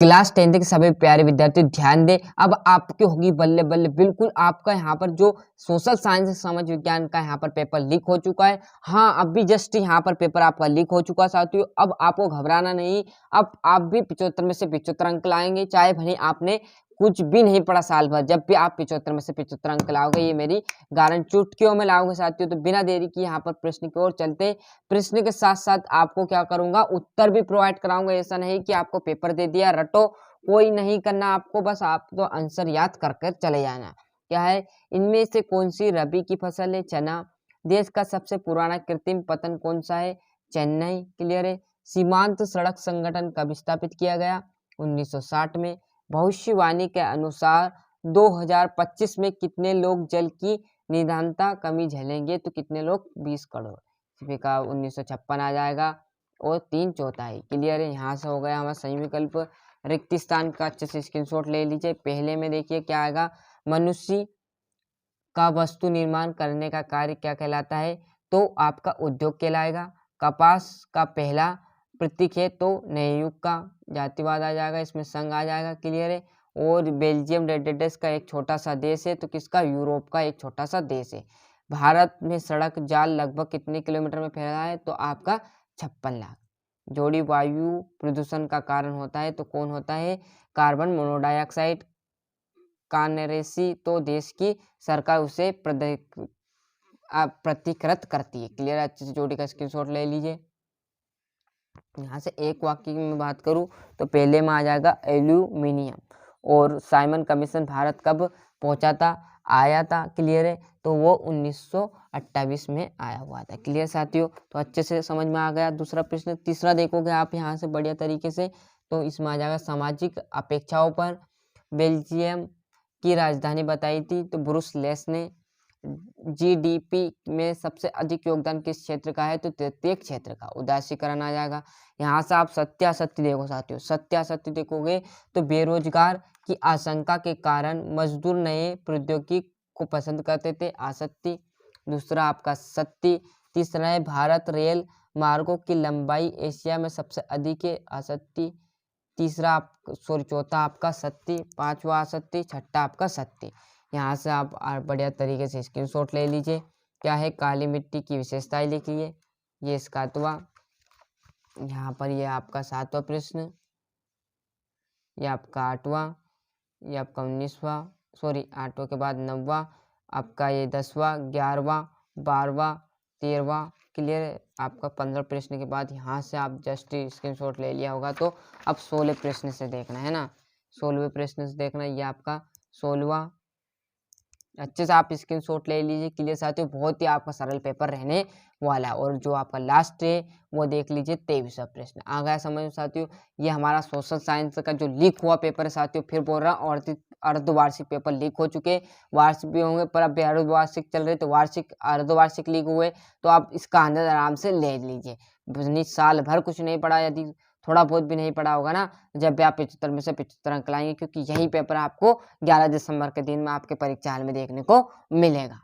Class 10th के सभी प्यारे विद्यार्थी ध्यान दें। अब आपकी होगी बल्ले बल्ले। बिल्कुल आपका यहाँ पर जो सोशल साइंस समाज विज्ञान का यहाँ पर पेपर लीक हो चुका है। हाँ, अब भी जस्ट यहाँ पर पेपर आपका लीक हो चुका साथियों। अब आपको घबराना नहीं। अब आप भी 75 में से 75 अंक लाएंगे, चाहे भले आपने कुछ भी नहीं पढ़ा साल भर। जब भी आप 75 में से 75 अंक लाओगे, ये मेरी गारंटी। चुटकियों में लाओगे साथियों। तो बिना देरी की यहाँ पर प्रश्न की ओर चलते। प्रश्न के साथ साथ आपको क्या करूंगा, उत्तर भी प्रोवाइड कराऊंगा। ऐसा नहीं कि आपको पेपर दे दिया रटो, कोई नहीं करना आपको, बस आपको आंसर याद कर कर चले जाना। क्या है, इनमें से कौन सी रबी की फसल है? चना। देश का सबसे पुराना कृत्रिम पतन कौन सा है? चेन्नई। क्लियर है। सीमांत सड़क संगठन कब स्थापित किया गया? 1960 में। भविष्यवाणी के अनुसार 2025 में कितने लोग जल की निदानता कमी झेलेंगे? तो कितने लोग? 20 करोड़। इसमें का 1956 आ जाएगा और 3/4। क्लियर है। यहाँ से हो गया हमारा सही विकल्प। रिक्त स्थान का अच्छे से स्क्रीनशॉट ले लीजिए। पहले में देखिए क्या आएगा, मनुष्य का वस्तु निर्माण करने का कार्य क्या कहलाता है? तो आपका उद्योग कहलाएगा। कपास का पहला प्रतीक है तो नए युग का। जातिवाद आ जाएगा, इसमें संघ आ जाएगा। क्लियर है। और बेल्जियम डेडेस का एक छोटा सा देश है, तो किसका? यूरोप का एक छोटा सा देश है। भारत में सड़क जाल लगभग कितने किलोमीटर में फैला है? तो आपका 56 लाख। जोड़ी वायु प्रदूषण का कारण होता है तो कौन होता है? Carbon monodioxide. कानरेसी तो देश की सरकार उसे प्रतिकृत करती है। क्लियर। अच्छे से जोड़ी का स्क्रीनशॉट ले लीजिए। यहाँ से एक वाक्य की मैं बात करूँ तो पहले में आ जाएगा एल्यूमिनियम। और साइमन कमीशन भारत कब पहुंचा था? आया था। क्लियर है। तो वो 1928 में आया हुआ था। क्लियर साथियों। तो अच्छे से समझ में आ गया। दूसरा प्रश्न, तीसरा देखोगे आप यहाँ से बढ़िया तरीके से, तो इसमें आ जाएगा सामाजिक अपेक्षाओं पर बेल्जियम की राजधानी बताई थी तो ब्रुसेल्स ने। जीडीपी में सबसे अधिक योगदान किस क्षेत्र का है? तो तृतीय क्षेत्र का। उदासीकरण आ जाएगा। यहाँ से आप सत्यासत्य देखो साथियों। सत्यासत्य देखोगे तो बेरोजगार की आशंका के कारण मजदूर नए प्रौद्योगिकी को पसंद करते थे। आसक्ति। दूसरा आपका सत्य। तीसरा है भारत रेल मार्गों की लंबाई एशिया में सबसे अधिक है। आसक्ति। तीसरा आप चौथा आपका सत्य। पांचवा असत्य। छठा आपका सत्य। यहाँ से आप बढ़िया तरीके से स्क्रीनशॉट ले लीजिए। क्या है, काली मिट्टी की विशेषताएं लिखिए। ये इसका 7वां। यहाँ पर ये आपका 7वां प्रश्न, ये आपका 8वां, ये आपका 19वां, सॉरी 8वां के बाद 9वां, आपका ये 10वां, 11वां, 12वां, 13वां। क्लियर है। आपका 15 प्रश्न के बाद यहाँ से आप जस्ट स्क्रीनशॉट ले लिया होगा। तो अब 16 प्रश्न से देखना है ना, 16वें प्रश्न से देखना। ये आपका 16वां। अच्छे से आप स्क्रीनशॉट ले लीजिए। क्लियर साथियों। बहुत ही आपका सरल पेपर रहने वाला है। और जो आपका लास्ट है वो देख लीजिए 23वां प्रश्न। आ गया समझ में साथियों। ये हमारा सोशल साइंस का जो लीक हुआ पेपर है साथियों, फिर बोल रहा हूँ, और अर्धवार्षिक पेपर लीक हो चुके। वार्षिक भी होंगे पर अभी अर्धवार्षिक चल रहे, तो वार्षिक अर्धवार्षिक लीक हुए। तो आप इसका अंदाज आराम से ले लीजिए। साल भर कुछ नहीं पढ़ा, यदि थोड़ा बहुत भी नहीं पढ़ा होगा ना, जब भी आप 75 में से 75 अंक लाएंगे, क्योंकि यही पेपर आपको 11 दिसंबर के दिन में आपके परीक्षा हाल में देखने को मिलेगा।